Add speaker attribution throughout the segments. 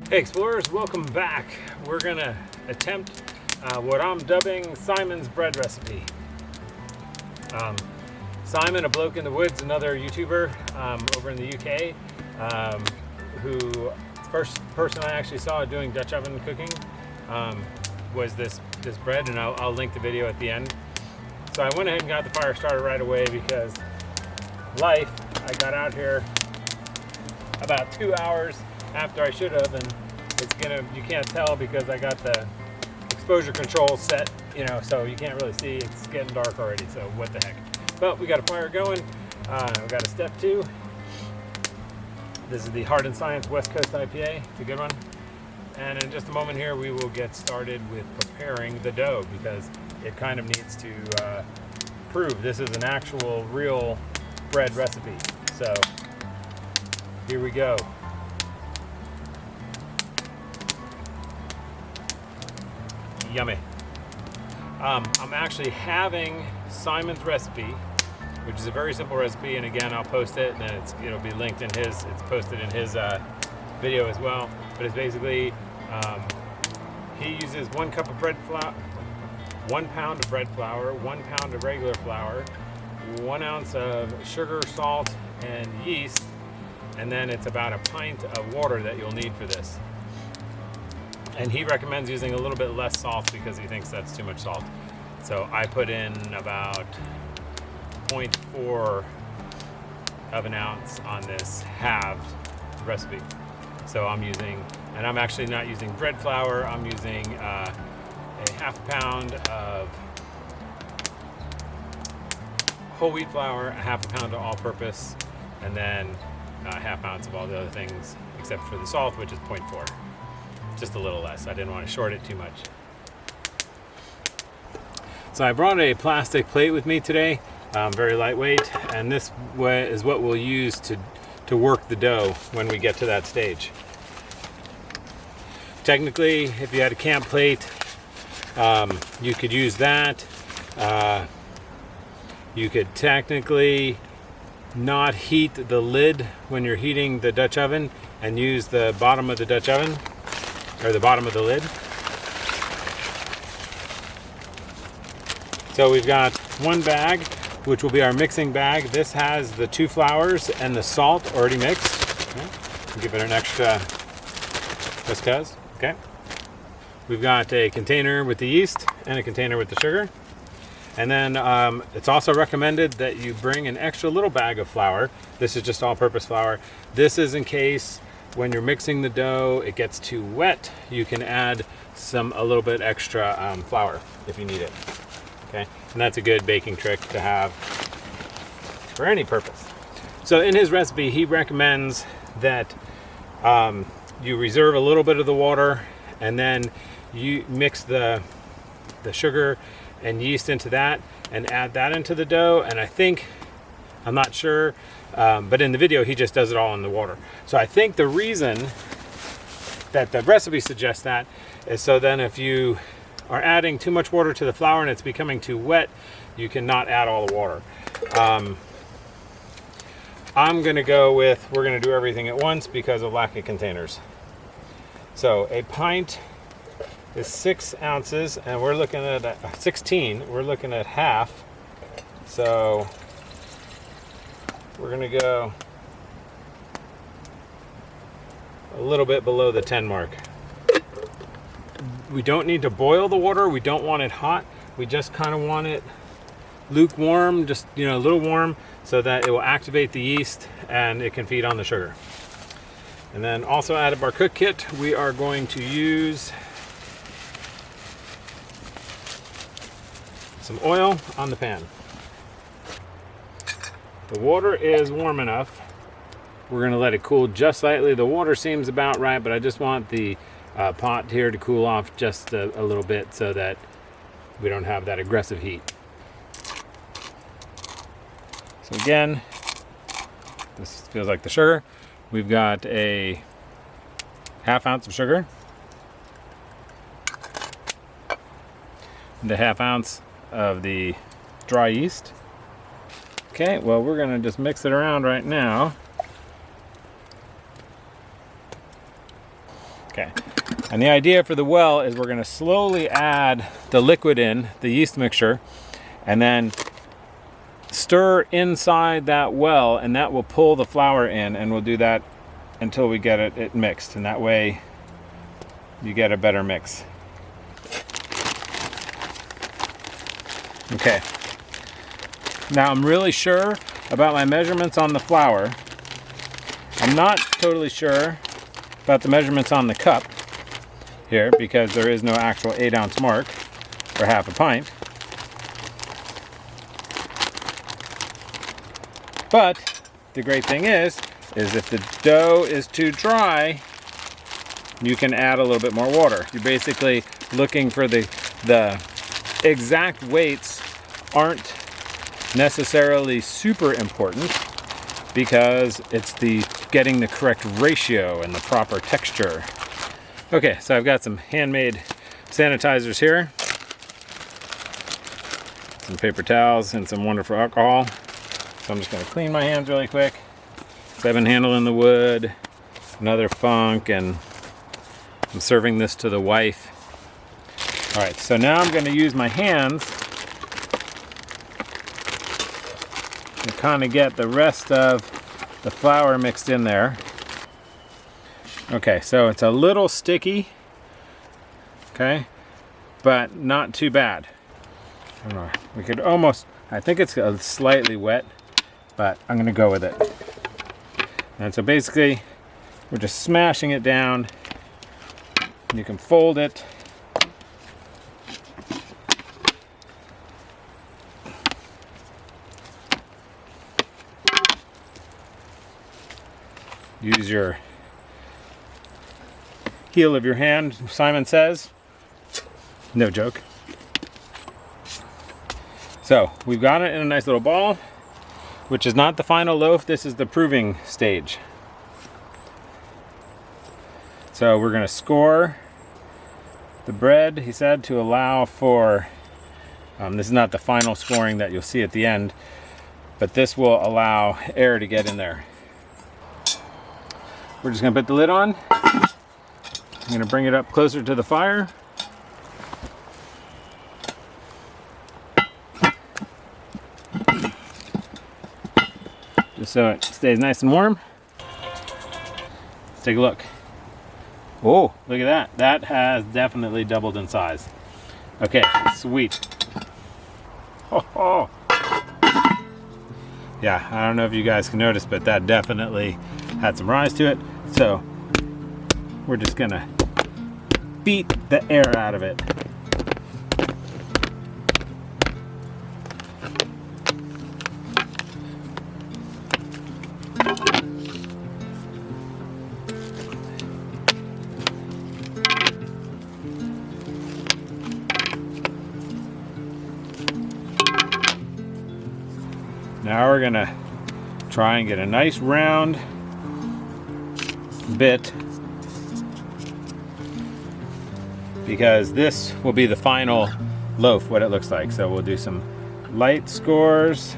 Speaker 1: Hey explorers, welcome back. We're gonna attempt what I'm dubbing Simon's bread recipe. Simon, a bloke in the woods, another YouTuber over in the UK, who first person I actually saw doing Dutch oven cooking was this bread, and I'll link the video at the end. So I went ahead and got the fire started right away because I got out here about 2 hours after I should have, and you can't tell because I got the exposure control set, so you can't really see. It's getting dark already, so what the heck. But we got a fire going. We got a step 2. This is the Hard and Science West Coast IPA. It's a good one. And in just a moment here, we will get started with preparing the dough because it kind of needs to prove this is an actual real bread recipe. So here we go. Yummy. I'm actually having Simon's recipe, which is a very simple recipe, and again I'll post it, and it'll be linked in it's posted in his video as well. But it's basically he uses 1 cup of bread flour, 1 pound of bread flour, 1 pound of regular flour, 1 ounce of sugar, salt, and yeast, and then it's about a pint of water that you'll need for this. And he recommends using a little bit less salt because he thinks that's too much salt. So I put in about 0.4 of an ounce on this halved recipe. So I'm actually not using bread flour. I'm using a half pound of whole wheat flour, a half a pound of all-purpose, and then a half ounce of all the other things except for the salt, which is 0.4. Just a little less. I didn't want to short it too much. So I brought a plastic plate with me today, very lightweight, and this is what we'll use to work the dough when we get to that stage. Technically, if you had a camp plate, you could use that. You could technically not heat the lid when you're heating the Dutch oven and use the bottom of the Dutch oven, or the bottom of the lid. So we've got 1 bag, which will be our mixing bag. This has the 2 flours and the salt already mixed. Okay. Give it an extra just cause. Okay. We've got a container with the yeast and a container with the sugar. And then it's also recommended that you bring an extra little bag of flour. This is just all-purpose flour. This is in case when you're mixing the dough, it gets too wet, you can add a little bit extra flour if you need it. Okay, and that's a good baking trick to have for any purpose. So in his recipe, he recommends that you reserve a little bit of the water, and then you mix the sugar and yeast into that, and add that into the dough. And I'm not sure, but in the video he just does it all in the water. So I think the reason that the recipe suggests that is so then if you are adding too much water to the flour and it's becoming too wet, you cannot add all the water. I'm gonna go with, we're gonna do everything at once because of lack of containers. So a pint is 6 ounces, and we're looking at 16. We're looking at half. So we're gonna go a little bit below the 10 mark. We don't need to boil the water. We don't want it hot. We just kind of want it lukewarm, just a little warm, so that it will activate the yeast and it can feed on the sugar. And then also out of our cook kit, we are going to use some oil on the pan. The water is warm enough. We're going to let it cool just slightly. The water seems about right, but I just want the pot here to cool off just a little bit so that we don't have that aggressive heat. So again, this feels like the sugar. We've got a half ounce of sugar, and a half ounce of the dry yeast. Okay, well, we're gonna just mix it around right now. Okay. And the idea for the well is we're going to slowly add the liquid in, the yeast mixture, and then stir inside that well, and that will pull the flour in, and we'll do that until we get it mixed, and that way you get a better mix. Okay. Now I'm really sure about my measurements on the flour. I'm not totally sure about the measurements on the cup here because there is no actual 8-ounce mark for half a pint. But the great thing is if the dough is too dry, you can add a little bit more water. You're basically looking for the exact weights aren't necessarily super important because it's the getting the correct ratio and the proper texture. Okay, so I've got some handmade sanitizers here, some paper towels, and some wonderful alcohol. So I'm just going to clean my hands really quick. So I've been handling the wood, another funk, and I'm serving this to the wife. All right, so now I'm going to use my hands to kind of get the rest of the flour mixed in there. Okay, so it's a little sticky, okay, but not too bad. I don't know, we could almost, I think it's slightly wet, but I'm gonna go with it. And so basically, we're just smashing it down. You can fold it. Use your heel of your hand, Simon says. No joke. So we've got it in a nice little ball, which is not the final loaf. This is the proving stage. So we're going to score the bread, he said, to allow for, this is not the final scoring that you'll see at the end, but this will allow air to get in there. We're just going to put the lid on. I'm going to bring it up closer to the fire. Just so it stays nice and warm. Let's take a look. Oh, look at that. That has definitely doubled in size. Okay, sweet. Oh. Yeah, I don't know if you guys can notice, but that definitely had some rise to it. So we're just gonna beat the air out of it. Now we're gonna try and get a nice round bit, because this will be the final loaf, what it looks like. So we'll do some light scores.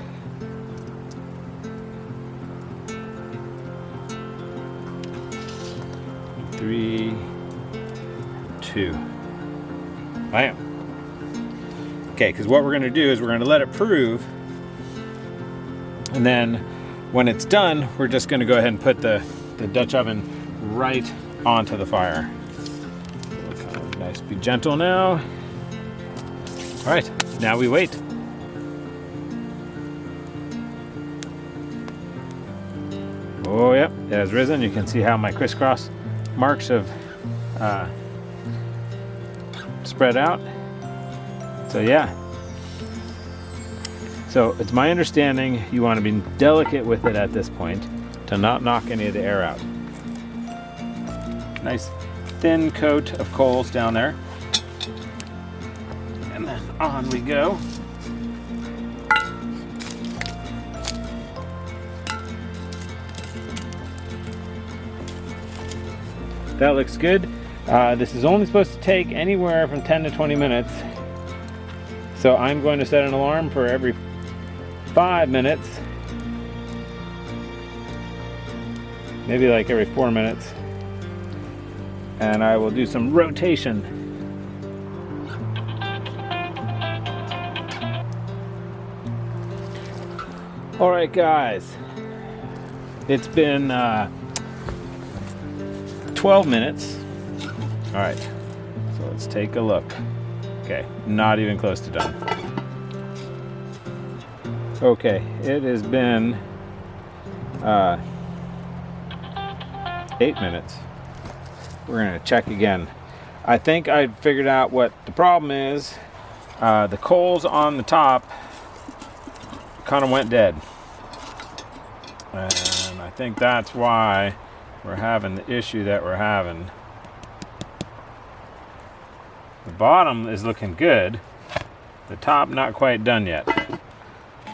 Speaker 1: Three, two. Bam. Okay, because what we're going to do is we're going to let it prove, and then when it's done, we're just going to go ahead and put the Dutch oven right onto the fire. Kind of nice, be gentle now. All right, now we wait. Oh, yep, it has risen. You can see how my crisscross marks have spread out. So yeah. So it's my understanding you want to be delicate with it at this point to not knock any of the air out. Nice thin coat of coals down there. And then on we go. That looks good. This is only supposed to take anywhere from 10 to 20 minutes. So I'm going to set an alarm for every 5 minutes. Maybe like every 4 minutes. and I will do some rotation. All right, guys, it's been 12 minutes. All right, so let's take a look. Okay, not even close to done. Okay, it has been 8 minutes. We're gonna check again. I think I figured out what the problem is. The coals on the top kind of went dead, and I think that's why we're having the issue that we're having. The bottom is looking good, the top not quite done yet.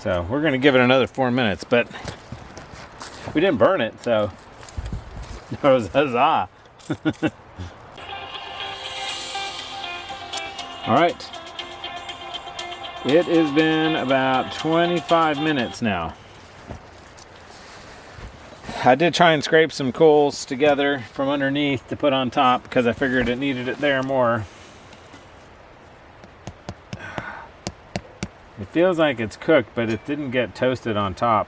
Speaker 1: So we're gonna give it another 4 minutes, but we didn't burn it, so that was huzzah. All right. It has been about 25 minutes now. I did try and scrape some coals together from underneath to put on top because I figured it needed it there more. It feels like it's cooked, but it didn't get toasted on top.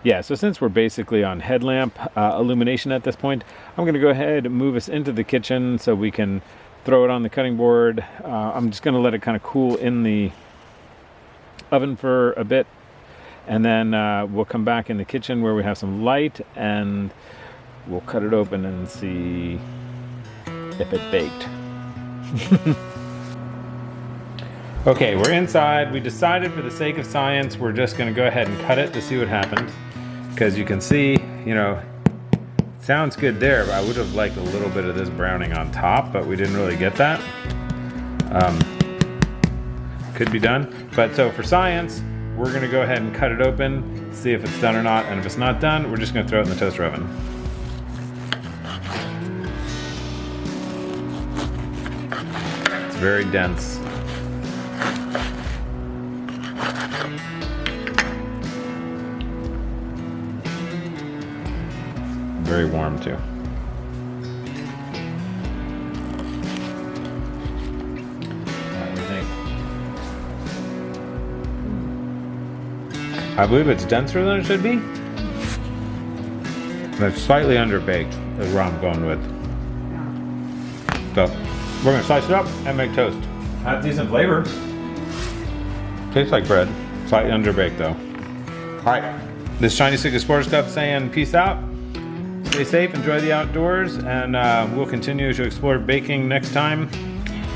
Speaker 1: Yeah, so since we're basically on headlamp illumination at this point, I'm going to go ahead and move us into the kitchen so we can throw it on the cutting board. I'm just going to let it kind of cool in the oven for a bit, and then we'll come back in the kitchen where we have some light, and we'll cut it open and see if it baked. Okay, we're inside. We decided for the sake of science, we're just going to go ahead and cut it to see what happens, because you can see, you know, sounds good there, but I would have liked a little bit of this browning on top, but we didn't really get that. Could be done. But so for science, we're going to go ahead and cut it open, see if it's done or not, and if it's not done, we're just going to throw it in the toaster oven. It's very dense. Very warm too. What do you think? I believe it's denser than it should be. But it's slightly underbaked is what I'm going with. So we're gonna slice it up and make toast. Has decent flavor. Tastes like bread. Slightly underbaked though. All right, this Chinese Stick Explorers Cup saying peace out. Stay safe, enjoy the outdoors, and we'll continue to explore baking next time.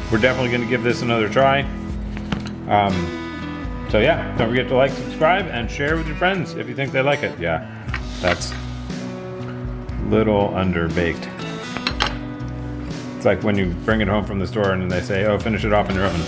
Speaker 1: We're definitely going to give this another try. So yeah, don't forget to like, subscribe, and share with your friends if you think they like it. Yeah, that's a little underbaked. It's like when you bring it home from the store and they say, oh, finish it off in your oven.